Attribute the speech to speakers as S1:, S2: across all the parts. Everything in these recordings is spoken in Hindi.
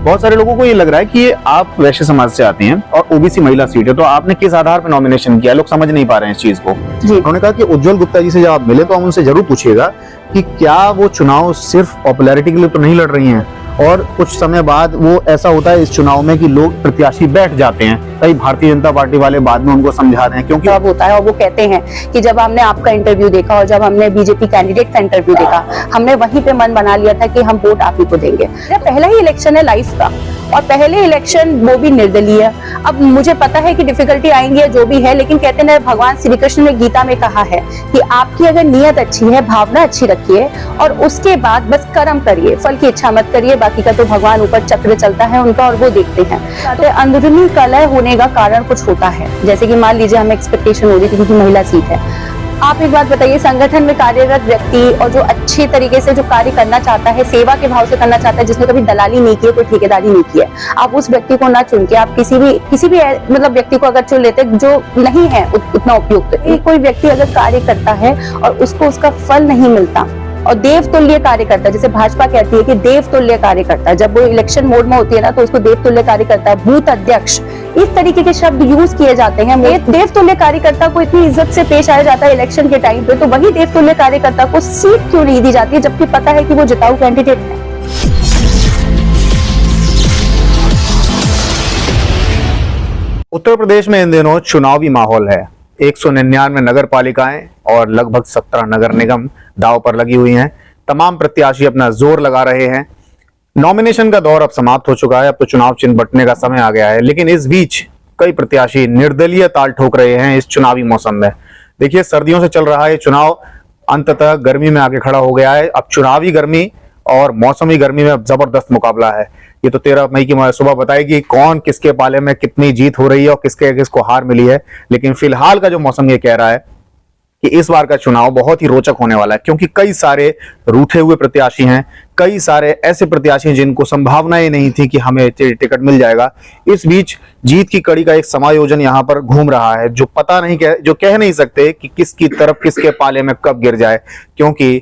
S1: बहुत सारे लोगों को ये लग रहा है कि आप वैश्य समाज से आते हैं और ओबीसी महिला सीट है, तो आपने किस आधार पर नॉमिनेशन किया? लोग समझ नहीं पा रहे हैं इस चीज को। उन्होंने कहा कि उज्जवल गुप्ता जी से जब आप मिले तो हम उनसे जरूर पूछिएगा कि क्या वो चुनाव सिर्फ पॉपुलैरिटी के लिए तो नहीं लड़ रही हैं, और कुछ समय बाद वो ऐसा होता है इस चुनाव में कि लोग प्रत्याशी बैठ जाते हैं, कई भारतीय जनता पार्टी वाले बाद में उनको समझा रहे हैं क्योंकि
S2: अब होता है। और वो कहते हैं कि जब हमने आपका इंटरव्यू देखा और जब हमने बीजेपी कैंडिडेट का इंटरव्यू देखा, हमने वहीं पे मन बना लिया था कि हम वोट आप ही को देंगे। पहला ही इलेक्शन है लाइफ का, और पहले इलेक्शन वो भी निर्दलीय। अब मुझे पता है कि डिफिकल्टी आएंगी जो भी है, लेकिन कहते हैं भगवान श्री कृष्ण ने गीता में कहा है कि आपकी अगर नीयत अच्छी है, भावना अच्छी रखिए और उसके बाद बस कर्म करिए, फल की इच्छा मत करिए, बाकी का तो भगवान ऊपर चक्र चलता है उनका और वो देखते हैं। तो अंदरूनी कलह होने का कारण कुछ होता है, जैसे कि मान लीजिए हमें एक्सपेक्टेशन हो रही थी क्योंकि महिला सीट है। आप एक बात बताइए, संगठन में कार्यरत व्यक्ति और जो अच्छे तरीके से जो कार्य करना चाहता है, सेवा के भाव से करना चाहता है, जिसने कभी दलाली नहीं की है, कोई ठेकेदारी नहीं की है, आप उस व्यक्ति को ना चुन के आप किसी भी मतलब व्यक्ति को अगर चुन लेते जो नहीं है उतना उपयुक्त। कोई व्यक्ति अगर कार्य करता है और उसको उसका फल नहीं मिलता और देवतुल्य कार्य करता है, जैसे भाजपा कहती है कि देवतुल्य कार्य करता है, जब वो इलेक्शन मोड में होती है ना तो उसको देवतुल्य कार्य करता है, बूथ अध्यक्ष, इस तरीके के शब्द यूज किए जाते हैं। देवतुल्य कार्यकर्ता को इतनी इज्जत से पेश आया जाता है इलेक्शन के टाइम पे, तो वही देवतुल्य कार्यकर्ता को सीट क्यों नहीं दी जाती है जबकि पता है कि वो जिताऊ कैंडिडेट है।
S1: उत्तर प्रदेश में इन दिनों चुनावी माहौल है। 199 नगर पालिकाएं और लगभग 17 नगर निगम दांव पर लगी हुई हैं। तमाम प्रत्याशी अपना जोर लगा रहे हैं। नॉमिनेशन का दौर अब समाप्त हो चुका है, अब तो चुनाव चिन्ह बंटने का समय आ गया है, लेकिन इस बीच कई प्रत्याशी निर्दलीय ताल ठोक रहे हैं इस चुनावी मौसम में। देखिए, सर्दियों से चल रहा है चुनाव, अंततः गर्मी में आके खड़ा हो गया है। अब चुनावी गर्मी और मौसमी गर्मी में अब जबरदस्त मुकाबला है। ये तो 13 मई की सुबह बताएगी कौन किसके पाले में कितनी जीत हो रही है और किसको हार मिली है। लेकिन फिलहाल का जो मौसम ये कह रहा है कि इस बार का चुनाव बहुत ही रोचक होने वाला है, क्योंकि कई सारे रूठे हुए प्रत्याशी हैं, कई सारे ऐसे प्रत्याशी हैं जिनको संभावनाएं नहीं थी कि हमें टिकट मिल जाएगा। इस बीच जीत की कड़ी का एक समायोजन यहाँ पर घूम रहा है, जो पता नहीं जो कह नहीं सकते कि किसकी तरफ किसके पाले में कब गिर जाए, क्योंकि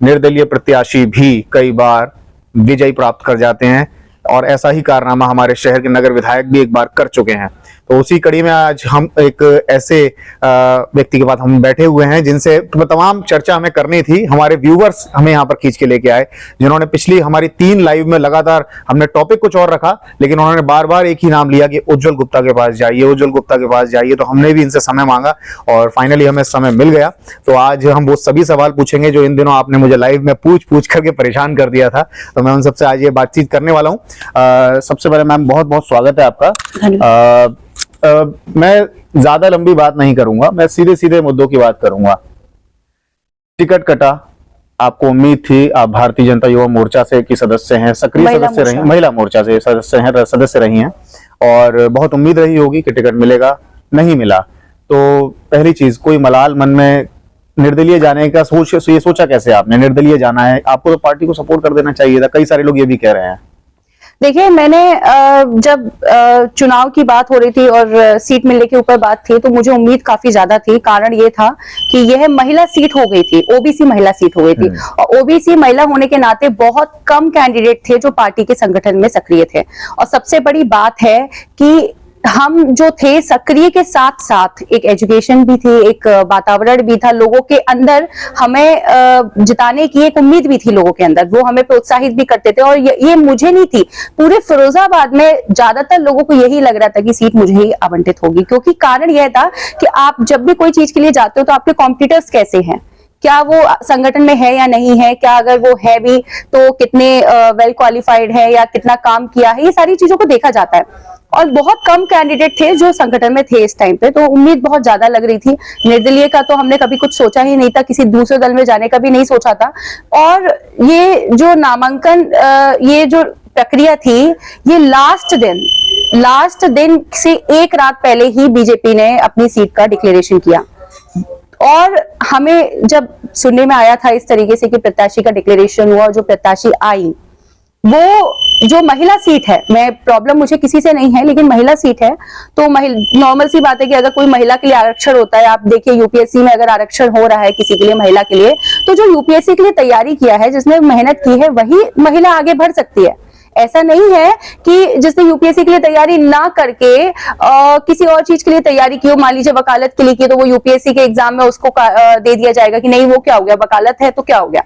S1: निर्दलीय प्रत्याशी भी कई बार विजय प्राप्त कर जाते हैं और ऐसा ही कारनामा हमारे शहर के नगर विधायक भी एक बार कर चुके हैं। तो उसी कड़ी में आज हम एक ऐसे व्यक्ति के पास हम बैठे हुए हैं जिनसे तमाम चर्चा हमें करनी थी। हमारे व्यूवर्स हमें यहाँ पर खींच के लेके आए, जिन्होंने पिछली हमारी 3 लाइव में लगातार, हमने टॉपिक कुछ और रखा लेकिन उन्होंने बार बार एक ही नाम लिया कि उज्जवल गुप्ता के पास जाइए, उज्जवल गुप्ता के पास जाइए। तो हमने भी इनसे समय मांगा और फाइनली हमें समय मिल गया। तो आज हम वो सभी सवाल पूछेंगे जो इन दिनों आपने मुझे लाइव में पूछ करके परेशान कर दिया था। तो मैं उन सबसे आज ये बातचीत करने वाला हूँ। सबसे पहले मैम बहुत बहुत स्वागत है आपका। मैं ज्यादा लंबी बात नहीं करूंगा, मैं सीधे सीधे मुद्दों की बात करूंगा। टिकट कटा, आपको उम्मीद थी, आप भारतीय जनता युवा मोर्चा से की सदस्य हैं, सक्रिय सदस्य रही, महिला मोर्चा से सदस्य रही हैं और बहुत उम्मीद रही होगी कि टिकट मिलेगा, नहीं मिला। तो पहली चीज, कोई मलाल मन में निर्दलीय जाने का ये सोचा कैसे आपने? निर्दलीय जाना है, आपको तो पार्टी को सपोर्ट कर देना चाहिए था, कई सारे लोग ये भी कह रहे हैं।
S2: देखिए, मैंने जब चुनाव की बात हो रही थी और सीट मिलने के ऊपर बात थी तो मुझे उम्मीद काफी ज्यादा थी। कारण ये था कि यह महिला सीट हो गई थी, ओबीसी महिला सीट हो गई थी और ओबीसी महिला होने के नाते बहुत कम कैंडिडेट थे जो पार्टी के संगठन में सक्रिय थे। और सबसे बड़ी बात है कि हम जो थे सक्रिय के साथ साथ एक एजुकेशन भी थी, एक वातावरण भी था, लोगों के अंदर हमें जिताने की एक उम्मीद भी थी लोगों के अंदर, वो हमें प्रोत्साहित भी करते थे। और ये मुझे नहीं थी, पूरे फिरोजाबाद में ज्यादातर लोगों को यही लग रहा था कि सीट मुझे ही आवंटित होगी, क्योंकि कारण यह था कि आप जब भी कोई चीज के लिए जाते हो तो आपके कॉम्पिटिटर्स कैसे हैं, क्या वो संगठन में है या नहीं है, क्या अगर वो है भी तो कितने वेल क्वालिफाइड है या कितना काम किया है, ये सारी चीजों को देखा जाता है। और बहुत कम कैंडिडेट थे जो संगठन में थे इस टाइम पे, तो उम्मीद बहुत ज्यादा लग रही थी। निर्दलीय का तो हमने कभी कुछ सोचा ही नहीं था, किसी दूसरे दल में जाने का भी नहीं सोचा था। और ये जो नामांकन, ये जो प्रक्रिया थी, ये लास्ट दिन से एक रात पहले ही बीजेपी ने अपनी सीट का डिक्लेरेशन किया। और हमें जब सुनने में आया था इस तरीके से कि प्रत्याशी का डिक्लेरेशन हुआ, जो प्रत्याशी आई वो जो महिला सीट है, मैं प्रॉब्लम मुझे किसी से नहीं है, लेकिन महिला सीट है तो नॉर्मल सी बात है कि अगर कोई महिला के लिए आरक्षण होता है, आप देखिए यूपीएससी में अगर आरक्षण हो रहा है किसी के लिए, महिला के लिए, तो जो यूपीएससी के लिए तैयारी किया है, जिसने मेहनत की है, वही महिला आगे बढ़ सकती है। ऐसा नहीं है कि जिसने यूपीएससी के लिए तैयारी ना करके किसी और चीज के लिए तैयारी की हो, मान लीजिए वकालत के लिए की, तो वो यूपीएससी के एग्जाम में उसको दे दिया जाएगा कि नहीं वो क्या हो गया, वकालत है तो क्या हो गया,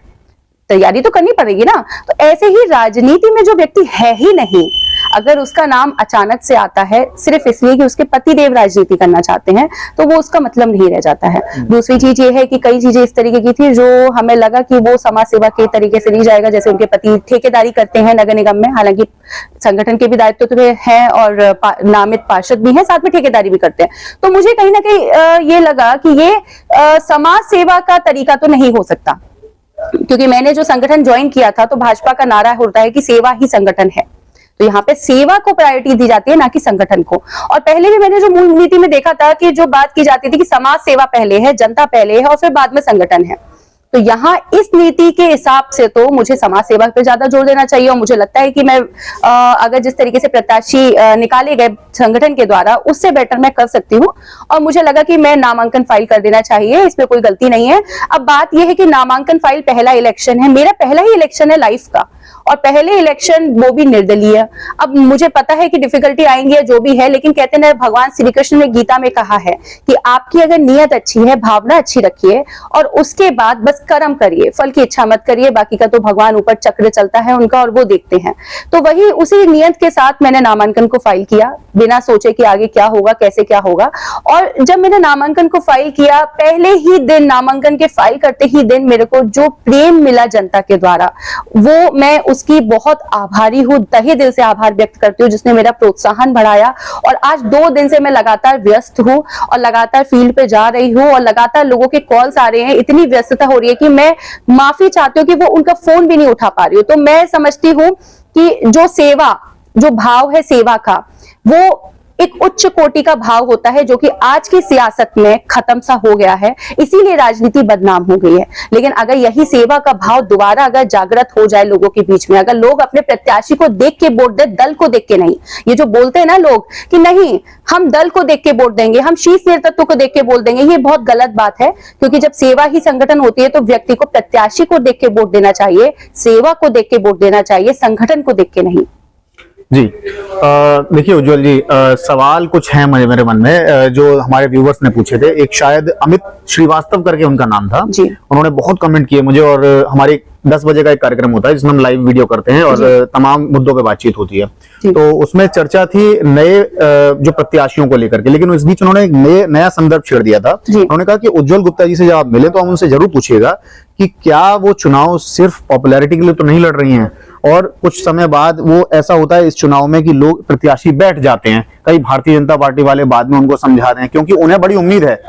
S2: तैयारी तो करनी पड़ेगी ना। तो ऐसे ही राजनीति में जो व्यक्ति है ही नहीं, अगर उसका नाम अचानक से आता है सिर्फ इसलिए कि उसके पतिदेव राजनीति करना चाहते हैं, तो वो उसका मतलब नहीं रह जाता है। दूसरी चीज ये है कि कई चीजें इस तरीके की थी जो हमें लगा कि वो समाज सेवा के तरीके से नहीं जाएगा। जैसे उनके पति ठेकेदारी करते हैं नगर निगम में, हालांकि संगठन के भी दायित्व तो हैं और नामित पार्षद भी हैं, साथ में ठेकेदारी भी करते हैं। तो मुझे कहीं ना कहीं ये लगा कि ये समाज सेवा का तरीका तो नहीं हो सकता, क्योंकि मैंने जो संगठन ज्वाइन किया था तो भाजपा का नारा होता है कि सेवा ही संगठन है। तो यहाँ पे सेवा को प्रायोरिटी दी जाती है, ना कि संगठन को। और पहले भी मैंने जो मूल नीति में देखा था कि जो बात की जाती थी कि समाज सेवा पहले है, जनता पहले है और फिर बाद में संगठन है। तो यहाँ इस नीति के हिसाब से तो मुझे समाज सेवा पे ज्यादा जोर देना चाहिए। और मुझे लगता है कि मैं अगर जिस तरीके से प्रत्याशी निकाले गए संगठन के द्वारा, उससे बेटर मैं कर सकती हूँ। और मुझे लगा कि मैं नामांकन फाइल कर देना चाहिए, इसमें कोई गलती नहीं है। अब बात यह है कि नामांकन फाइल पहला इलेक्शन है, मेरा पहला ही इलेक्शन है लाइफ का, और पहले इलेक्शन वो भी निर्दलीय। अब मुझे पता है कि डिफिकल्टी आएंगी जो भी है, लेकिन कहते हैं भगवान श्री कृष्ण ने गीता में कहा है कि आपकी अगर नियत अच्छी है, भावना अच्छी रखिए और उसके बाद बस कर्म करिए, फल की इच्छा मत करिए। बाकी का तो भगवान ऊपर चक्र चलता है उनका और वो देखते हैं। तो वही उसी नियत के साथ मैंने नामांकन को फाइल किया, बिना सोचे कि आगे क्या होगा, कैसे क्या होगा। और जब मैंने नामांकन को फाइल किया, पहले ही दिन नामांकन के फाइल करते ही दिन मेरे को जो प्रेम मिला जनता के द्वारा, वो मैं उसकी बहुत आभारी हूँ, तहे दिल से आभार व्यक्त करती हूँ, जिसने मेरा प्रोत्साहन बढ़ाया। और आज 2 दिन से मैं लगातार व्यस्त हूँ और लगातार फील्ड पे जा रही हूँ और लगातार लोगों के कॉल्स आ रहे हैं। इतनी व्यस्तता हो रही है कि मैं माफी चाहती हूँ कि वो उनका फोन भी नहीं उठा पा रही हूँ। तो मैं समझती हूँ कि जो सेवा, जो भाव है सेवा का, वो एक उच्च कोटि का भाव होता है, जो कि आज की सियासत में खत्म सा हो गया है, इसीलिए राजनीति बदनाम हो गई है। लेकिन अगर यही सेवा का भाव दोबारा अगर जागृत हो जाए लोगों के बीच में, अगर लोग अपने प्रत्याशी को देख के वोट दे, दल को देख के नहीं। ये जो बोलते हैं ना लोग कि नहीं हम दल को देख के वोट देंगे, हम शीर्ष नेतृत्व को देख के वोट देंगे, ये बहुत गलत बात है। क्योंकि जब सेवा ही संगठन होती है तो व्यक्ति को प्रत्याशी को देख के वोट देना चाहिए, सेवा को देख के वोट देना चाहिए, संगठन को देख के नहीं।
S1: जी देखिए उज्जवल जी, सवाल कुछ है मेरे मन में जो हमारे व्यूवर्स ने पूछे थे। एक शायद अमित श्रीवास्तव करके उनका नाम था
S2: जी।
S1: उन्होंने बहुत कमेंट किए मुझे, और हमारे 10 बजे का एक कार्यक्रम होता है जिसमें हम लाइव वीडियो करते हैं और तमाम मुद्दों पे बातचीत होती है। तो उसमें चर्चा थी नए जो प्रत्याशियों को लेकर के, लेकिन इस बीच उन्होंने एक नया संदर्भ छेड़ दिया था। उन्होंने कहा कि उज्जवल गुप्ता जी से जब आप मिले तो हम उनसे जरूर पूछिएगा कि क्या वो चुनाव सिर्फ पॉपुलैरिटी के लिए तो नहीं लड़ रही हैं, और कुछ समय बाद वो ऐसा होता है इस चुनाव में कि लोग प्रत्याशी बैठ जाते हैं, कई भारतीय जनता पार्टी वाले बाद में उनको समझा रहे हैं, क्योंकि उन्हें बड़ी उम्मीद है।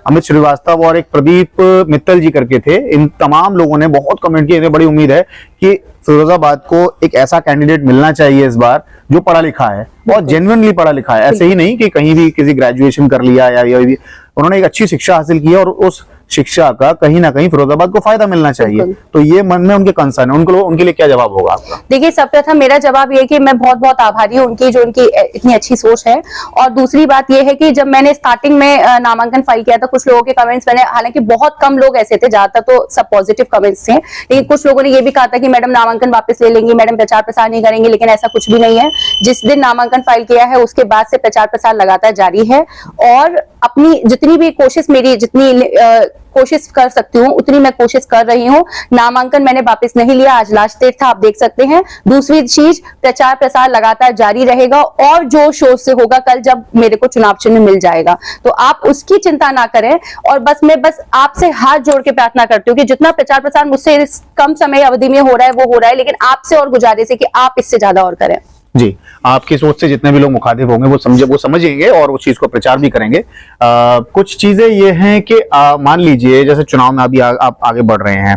S1: अमित श्रीवास्तव और एक प्रदीप मित्तल जी करके थे, इन तमाम लोगों ने बहुत कमेंट किए, इन्हें बड़ी उम्मीद है कि फिरोजाबाद को एक ऐसा कैंडिडेट मिलना चाहिए इस बार जो पढ़ा लिखा है और जेन्युइनली पढ़ा लिखा है, ऐसे ही नहीं कि कहीं भी किसी ग्रेजुएशन कर लिया या उन्होंने एक अच्छी शिक्षा हासिल की और उस शिक्षा का कहीं ना कहीं फिरोजाबाद को फायदा मिलना चाहिए। तो ये मन में उनके कंसर्न है, उनके लिए क्या जवाब होगा आपका? देखिए,
S2: सर्वप्रथम मेरा जवाब ये है कि मैं बहुत बहुत आभारी हूँ उनकी, जो उनकी इतनी अच्छी सोच है। और दूसरी बात ये है कि जब मैंने स्टार्टिंग में नामांकन फाइल किया था, कुछ लोगों के कमेंट्स मैंने, हालांकि बहुत कम लोग ऐसे थे, ज्यादातर तो सब पॉजिटिव कमेंट्स थे, लेकिन कुछ लोगों ने ये भी कहा था कि मैडम नामांकन वापस ले लेंगी, मैडम प्रचार प्रसार नहीं करेंगे, लेकिन ऐसा कुछ भी नहीं है। जिस दिन नामांकन फाइल किया है उसके बाद से प्रचार प्रसार लगातार जारी है और अपनी जितनी भी कोशिश, मेरी जितनी कोशिश कर सकती हूँ उतनी मैं कोशिश कर रही हूँ। नामांकन मैंने वापस नहीं लिया, आज लास्ट डेट था, आप देख सकते हैं। दूसरी चीज, प्रचार प्रसार लगातार जारी रहेगा और जोर शोर से होगा कल जब मेरे को चुनाव चिन्ह मिल जाएगा, तो आप उसकी चिंता ना करें। और मैं बस आपसे हाथ जोड़ के प्रार्थना करती हूँ कि जितना प्रचार प्रसार मुझसे इस कम समय अवधि में हो रहा है वो हो रहा है, लेकिन आपसे और गुजारिश है कि आप इससे ज्यादा और करें।
S1: जी, आपकी सोच से जितने भी लोग मुखातिब होंगे वो समझेंगे और उस चीज को प्रचार भी करेंगे। कुछ चीजें ये हैं कि मान लीजिए जैसे चुनाव में अभी आप आगे बढ़ रहे हैं,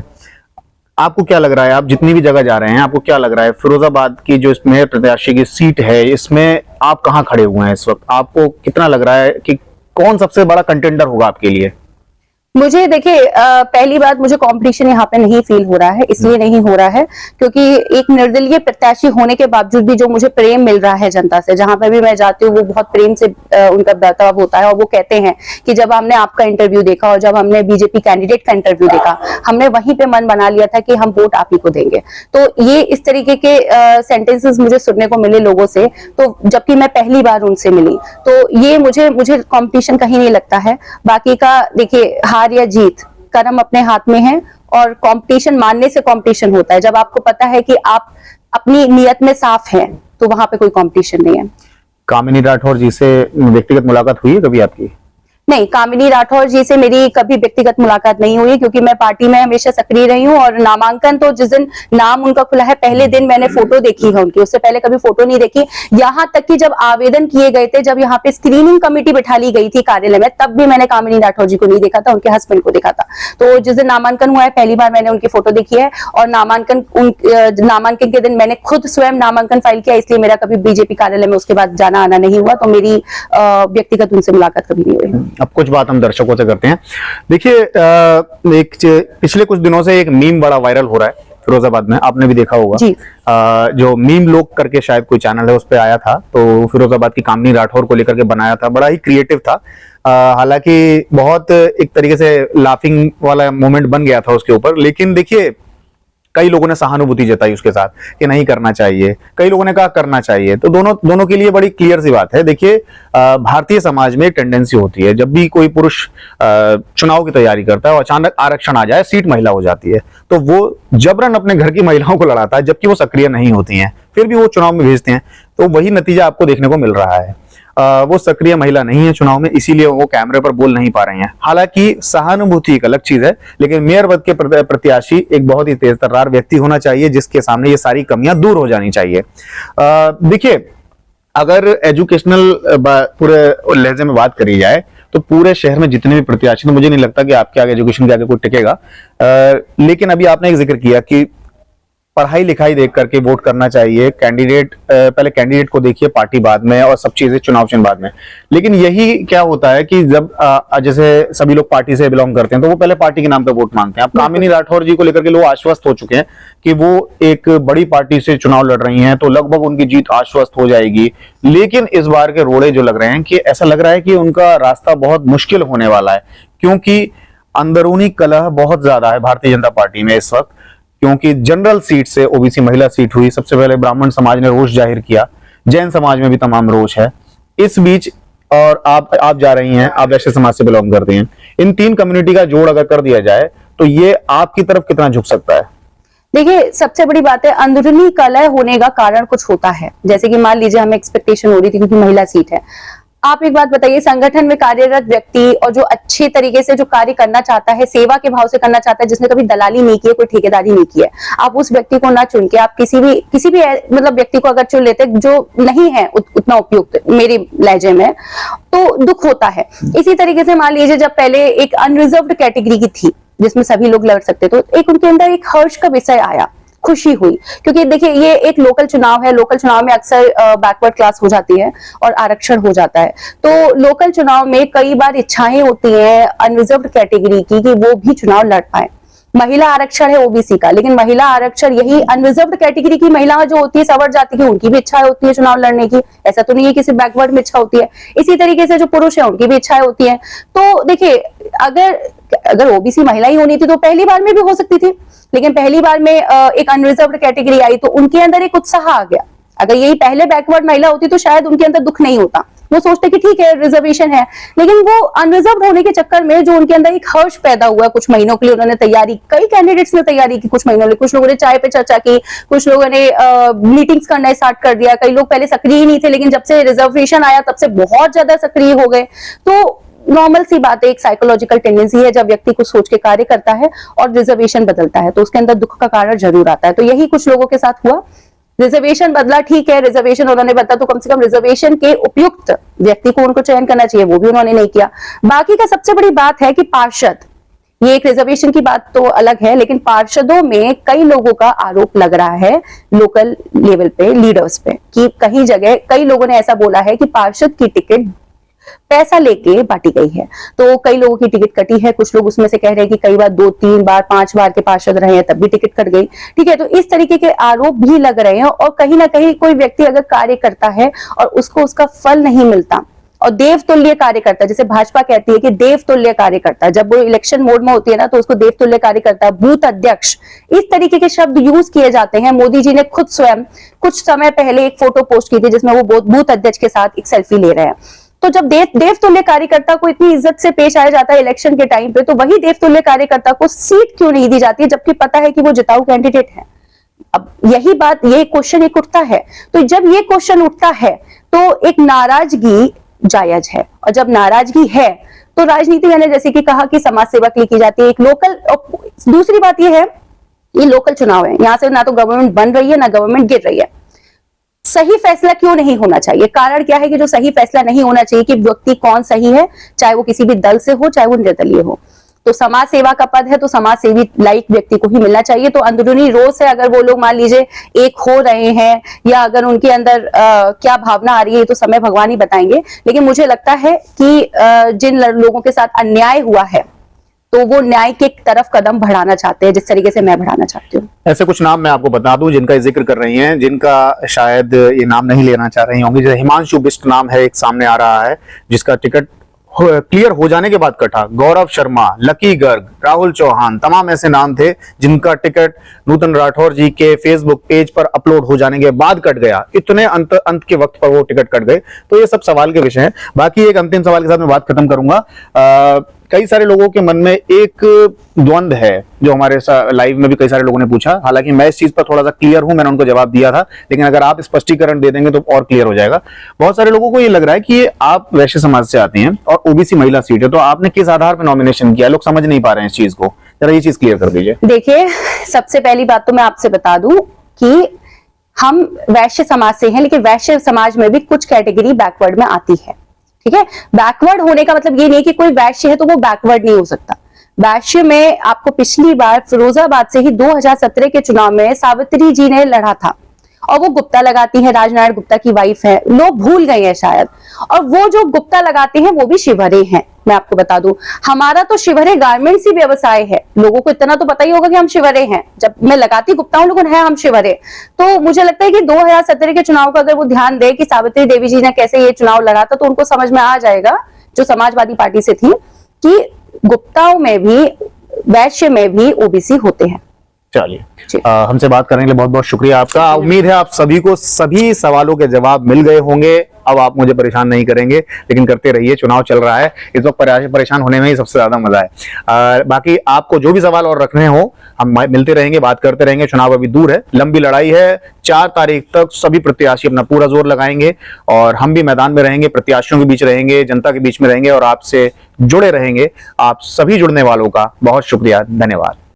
S1: आपको क्या लग रहा है, आप जितनी भी जगह जा रहे हैं, आपको क्या लग रहा है फिरोजाबाद की जो इसमें प्रत्याशी की सीट है, इसमें आप कहाँ खड़े हुए हैं इस वक्त? आपको कितना लग रहा है कि कौन सबसे बड़ा कंटेंडर होगा आपके लिए?
S2: मुझे देखिए पहली बात, मुझे कंपटीशन यहाँ पे नहीं फील हो रहा है, इसलिए नहीं हो रहा है क्योंकि एक निर्दलीय प्रत्याशी होने के बावजूद भी जो मुझे प्रेम मिल रहा है जनता से, जहां पर भी मैं जाती हूँ वो बहुत प्रेम से उनका बर्ताव होता है। और वो कहते हैं कि जब हमने आपका इंटरव्यू देखा और जब हमने बीजेपी कैंडिडेट का इंटरव्यू देखा, हमने वहीं पे मन बना लिया था कि हम वोट आप ही को देंगे। तो ये इस तरीके के सेंटेंसेस मुझे सुनने को मिले लोगों से, तो जबकि मैं पहली बार उनसे मिली, तो ये मुझे कंपटीशन कहीं नहीं लगता है। बाकी का देखिए, हार या जीत कर्म अपने हाथ में है, और कंपटीशन मानने से कंपटीशन होता है। जब आपको पता है कि आप अपनी नियत में साफ हैं, तो वहां पे कोई कंपटीशन नहीं है।
S1: कामिनी राठौर जी से व्यक्तिगत मुलाकात हुई है कभी आपकी?
S2: नहीं, कामिनी राठौर जी से मेरी कभी व्यक्तिगत मुलाकात नहीं हुई, क्योंकि मैं पार्टी में हमेशा सक्रिय रही हूँ। और नामांकन तो जिस दिन नाम उनका खुला है, पहले दिन मैंने फोटो देखी है उनकी, उससे पहले कभी फोटो नहीं देखी। यहाँ तक कि जब आवेदन किए गए थे, जब यहाँ पे स्क्रीनिंग कमेटी बिठा ली गई थी कार्यालय में, तब भी मैंने कामिनी राठौर जी को नहीं देखा था, उनके हस्बैंड को देखा था। तो जिस दिन नामांकन हुआ है, पहली बार मैंने उनकी फोटो देखी है। और नामांकन के दिन मैंने खुद स्वयं नामांकन फाइल किया, इसलिए मेरा कभी बीजेपी कार्यालय में उसके बाद जाना आना नहीं हुआ। तो मेरी व्यक्तिगत उनसे मुलाकात कभी नहीं हुई।
S1: अब कुछ बात हम दर्शकों से करते हैं। देखिए, पिछले कुछ दिनों से एक मीम बड़ा वायरल हो रहा है फिरोजाबाद में, आपने भी देखा होगा
S2: जी।
S1: जो मीम लोग करके शायद कोई चैनल है, उस पे आया था, तो फिरोजाबाद की कामिनी राठौर को लेकर के बनाया था, बड़ा ही क्रिएटिव था। हालांकि बहुत एक तरीके से लाफिंग वाला मोमेंट बन गया था उसके ऊपर, लेकिन देखिए कई लोगों ने सहानुभूति जताई उसके साथ कि नहीं करना चाहिए, कई लोगों ने कहा करना चाहिए। तो दोनों के लिए बड़ी क्लियर सी बात है। देखिए, भारतीय समाज में एक टेंडेंसी होती है, जब भी कोई पुरुष चुनाव की तैयारी करता है और अचानक आरक्षण आ जाए, सीट महिला हो जाती है, तो वो जबरन अपने घर की महिलाओं को लड़ाता है, जबकि वो सक्रिय नहीं होती हैं, फिर भी वो चुनाव में भेजते हैं। तो वही नतीजा आपको देखने को मिल रहा है। वो सक्रिय महिला नहीं है चुनाव में, इसीलिए वो कैमरे पर बोल नहीं पा रही हैं। हालांकि सहानुभूति एक अलग चीज है, लेकिन मेयर पद के प्रत्याशी एक बहुत ही तेज तर्रार व्यक्ति होना चाहिए, जिसके सामने ये सारी कमियां दूर हो जानी चाहिए। देखिए, अगर एजुकेशनल पूरे लहजे में बात करी जाए, तो पूरे शहर में जितने भी प्रत्याशी, तो मुझे नहीं लगता कि आपके आगे एजुकेशन के आगे कोई टिकेगा। लेकिन अभी आपने एक जिक्र किया कि पढ़ाई लिखाई देख करके वोट करना चाहिए, कैंडिडेट पहले कैंडिडेट को देखिए, पार्टी बाद में, और सब चीजें चुनाव चिन्ह बाद में। लेकिन यही क्या होता है कि जब जैसे सभी लोग पार्टी से बिलोंग करते हैं, तो वो पहले पार्टी के नाम पे वोट मांगते हैं। अब कामिनी राठौर जी को लेकर के लोग आश्वस्त हो चुके हैं कि वो एक बड़ी पार्टी से चुनाव लड़ रही हैं, तो लगभग उनकी जीत आश्वस्त हो जाएगी। लेकिन इस बार के रोड़े जो लग रहे हैं, कि ऐसा लग रहा है कि उनका रास्ता बहुत मुश्किल होने वाला है, क्योंकि अंदरूनी कलह बहुत ज्यादा है भारतीय जनता पार्टी में इस वक्त। क्योंकि जनरल सीट से ओबीसी महिला सीट हुई, सबसे पहले ब्राह्मण समाज ने रोष जाहिर किया, जैन समाज में भी तमाम रोष है इस बीच, और आप जा रही हैं, आप वैश्य समाज से बिलोंग करती हैं। इन तीन कम्युनिटी का जोड़ अगर कर दिया जाए, तो ये आपकी तरफ कितना झुक सकता है?
S2: देखिए, सबसे बड़ी बात है, अंदरूनी कलह होने का कारण कुछ होता है। जैसे कि मान लीजिए हमें एक्सपेक्टेशन हो रही थी क्योंकि महिला सीट है। आप एक बात बताइए, संगठन में कार्यरत व्यक्ति और जो अच्छे तरीके से जो कार्य करना चाहता है, सेवा के भाव से करना चाहता है, जिसने कभी दलाली नहीं की है, कोई ठेकेदारी नहीं की है, आप उस व्यक्ति को ना चुन के आप किसी भी मतलब व्यक्ति को अगर चुन लेते जो नहीं है उतना उपयुक्त मेरे लहजे में, तो दुख होता है। इसी तरीके से मान लीजिए जब पहले एक अनरिजर्व्ड कैटेगरी की थी जिसमें सभी लोग लड़ सकते, तो एक उनके अंदर एक हर्ष का विषय आया, खुशी हुई। क्योंकि देखिए, ये एक लोकल चुनाव है, लोकल चुनाव में अक्सर बैकवर्ड क्लास हो जाती है और आरक्षण हो जाता है। तो लोकल चुनाव में कई बार इच्छाएं होती हैं अनरिजर्व्ड कैटेगरी की कि वो भी चुनाव लड़ पाए। महिला आरक्षण है ओबीसी का, लेकिन महिला आरक्षण यही अनरिजर्व्ड कैटेगरी की महिला जो होती है, सवर्ण जाति की, उनकी भी इच्छा होती है चुनाव लड़ने की। ऐसा तो नहीं है कि सिर्फ बैकवर्ड में इच्छा होती है। इसी तरीके से जो पुरुष है उनकी भी इच्छाएं होती है। तो देखिए, अगर ओबीसी महिला ही होनी थी तो पहली बार में भी हो सकती थी, लेकिन पहली बार में एक अनरिजर्व्ड कैटेगरी आई तो उनके अंदर एक उत्साह आ गया। अगर यही पहले बैकवर्ड महिला होती तो शायद उनके अंदर दुख नहीं होता, वो सोचते कि ठीक है रिजर्वेशन है। लेकिन वो अनरिजर्व्ड होने के चक्कर में जो उनके अंदर एक हर्ष पैदा हुआ, कुछ महीनों के लिए उन्होंने तैयारी, कई कैंडिडेट्स ने तैयारी की कुछ महीनों के लिए, कुछ लोगों ने चाय पे चर्चा की, कुछ लोगों ने मीटिंग्स करना स्टार्ट कर दिया, कई लोग पहले सक्रिय ही नहीं थे, लेकिन जब से रिजर्वेशन आया तब से बहुत ज्यादा सक्रिय हो गए। तो नॉर्मल सी बात है, एक साइकोलॉजिकल टेंडेंसी है, जब व्यक्ति कुछ सोच के कार्य करता है और रिजर्वेशन बदलता है तो उसके अंदर दुख का कारण जरूर आता है। तो यही कुछ लोगों के साथ हुआ, रिजर्वेशन बदला, ठीक है, रिजर्वेशन उन्होंने बदला तो कम से कम रिजर्वेशन के उपयुक्त व्यक्ति को उनको चयन करना चाहिए, वो भी उन्होंने नहीं किया। बाकी का सबसे बड़ी बात है कि पार्षद, ये एक रिजर्वेशन की बात तो अलग है, लेकिन पार्षदों में कई लोगों का आरोप लग रहा है लोकल लेवल पे, लीडर्स पे, कि कहीं जगह कई लोगों ने ऐसा बोला है कि पार्षद की टिकट पैसा लेके बांटी गई है। तो कई लोगों की टिकट कटी है, कुछ लोग उसमें से कह रहे हैं कि कई बार 2-3 बार 5 बार के पार्षद रहे हैं तब भी टिकट कट गई। ठीक है, तो इस तरीके के आरोप भी लग रहे हैं और कहीं ना कहीं कोई व्यक्ति अगर कार्य करता है और उसको उसका फल नहीं मिलता, और देवतुल्य कार्यकर्ता, जैसे भाजपा कहती है कि देवतुल्य कार्यकर्ता, जब वो इलेक्शन मोड में होती है ना तो उसको देवतुल्य कार्यकर्ता, बूथ अध्यक्ष, इस तरीके के शब्द यूज किए जाते हैं। मोदी जी ने खुद स्वयं कुछ समय पहले एक फोटो पोस्ट की थी जिसमें वो बूथ अध्यक्ष के साथ एक सेल्फी ले रहे हैं। तो जब देवतुल्य कार्यकर्ता को इतनी इज्जत से पेश आया जाता है इलेक्शन के टाइम पे, तो वही देवतुल्य कार्यकर्ता को सीट क्यों नहीं दी जाती है जबकि पता है कि वो जिताऊ कैंडिडेट है। अब यही बात, ये क्वेश्चन एक उठता है। तो जब ये क्वेश्चन उठता है तो एक नाराजगी जायज है, और जब नाराजगी है तो राजनीति, मैंने जैसे कि कहा कि समाज सेवा के लिए की जाती है एक लोकल। दूसरी बात ये है, ये लोकल चुनाव है, यहां से ना तो गवर्नमेंट बन रही है ना गवर्नमेंट गिर रही है। सही फैसला क्यों नहीं होना चाहिए? कारण क्या है कि जो सही फैसला नहीं होना चाहिए कि व्यक्ति कौन सही है, चाहे वो किसी भी दल से हो चाहे वो निर्दलीय हो। तो समाज सेवा का पद है तो समाज सेवी लाइक व्यक्ति को ही मिलना चाहिए। तो अंदरूनी रोष है, अगर वो लोग मान लीजिए एक हो रहे हैं या अगर उनके अंदर क्या भावना आ रही है तो समय भगवान ही बताएंगे। लेकिन मुझे लगता है कि जिन लोगों के साथ अन्याय हुआ है तो वो न्याय के तरफ कदम बढ़ाना चाहते हैं, जिस तरीके से मैं बढ़ाना चाहती हूँ।
S1: ऐसे कुछ नाम मैं आपको बता दूं जिनका जिक्र कर रही हैं, जिनका शायद ये नाम नहीं लेना चाह रही होंगी। जैसे हिमांशु बिष्ट नाम है, एक सामने आ रहा है जिसका टिकट क्लियर हो जाने के बाद कटा। गौरव शर्मा, लकी गर्ग, राहुल चौहान, तमाम ऐसे नाम थे जिनका टिकट नूतन राठौर जी के फेसबुक पेज पर अपलोड हो जाने के बाद कट गया। इतने अंत के वक्त पर वो टिकट कट गए। तो ये सब सवाल के विषय हैं। बाकी एक अंतिम सवाल के साथ मैं बात खत्म करूंगा। कई सारे लोगों के मन में एक द्वंद्व है जो हमारे लाइव में भी कई सारे लोगों ने पूछा। हालांकि मैं इस चीज पर थोड़ा सा क्लियर हूं, मैंने उनको जवाब दिया था, लेकिन अगर आप स्पष्टीकरण दे देंगे तो और क्लियर हो जाएगा। बहुत सारे लोगों को ये लग रहा है कि आप वैश्य समाज से आती हैं और ओबीसी महिला सीट है, तो आपने किस आधार पर नॉमिनेशन किया? लोग समझ नहीं पा रहे हैं इस चीज को, जरा ये चीज क्लियर कर दीजिए।
S2: देखिए, सबसे पहली बात तो मैं आपसे बता दूं कि हम वैश्य समाज से हैं, लेकिन वैश्य समाज में भी कुछ कैटेगरी बैकवर्ड में आती है। ठीक है, बैकवर्ड होने का मतलब ये नहीं कि कोई वैश्य है तो वो बैकवर्ड नहीं हो सकता। वैश्य में आपको पिछली बार फिरोजाबाद से ही 2017 के चुनाव में सावित्री जी ने लड़ा था, और वो गुप्ता लगाती है, राजनारायण गुप्ता की वाइफ है, लोग भूल गए हैं शायद। और वो जो गुप्ता लगाते हैं वो भी शिवहरे हैं। मैं आपको बता दूं, हमारा तो शिवहरे गारमेंट्स ही व्यवसाय है। लोगों को इतना तो पता ही होगा कि हम शिवहरे हैं। जब मैं लगाती गुप्ता हूं, लोगों है हम शिवहरे। तो मुझे लगता है कि 2017 के चुनाव का अगर वो ध्यान दे कि सावित्री देवी जी ने कैसे ये चुनाव लड़ा था, तो उनको समझ में आ जाएगा, जो समाजवादी पार्टी से थी, कि गुप्ताओं में भी, वैश्य में भी ओबीसी होते हैं।
S1: चलिए, हमसे बात करने के लिए बहुत बहुत शुक्रिया आपका। उम्मीद है आप सभी को सभी सवालों के जवाब मिल गए होंगे। अब आप मुझे परेशान नहीं करेंगे, लेकिन करते रहिए, चुनाव चल रहा है, इस वक्त परेशान होने में ही सबसे ज्यादा मजा है। बाकी आपको जो भी सवाल और रखने हो, हम मिलते रहेंगे, बात करते रहेंगे। चुनाव अभी दूर है, लंबी लड़ाई है। 4 तारीख तक सभी प्रत्याशी अपना पूरा जोर लगाएंगे और हम भी मैदान में रहेंगे, प्रत्याशियों के बीच रहेंगे, जनता के बीच में रहेंगे और आपसे जुड़े रहेंगे। आप सभी जुड़ने वालों का बहुत शुक्रिया, धन्यवाद।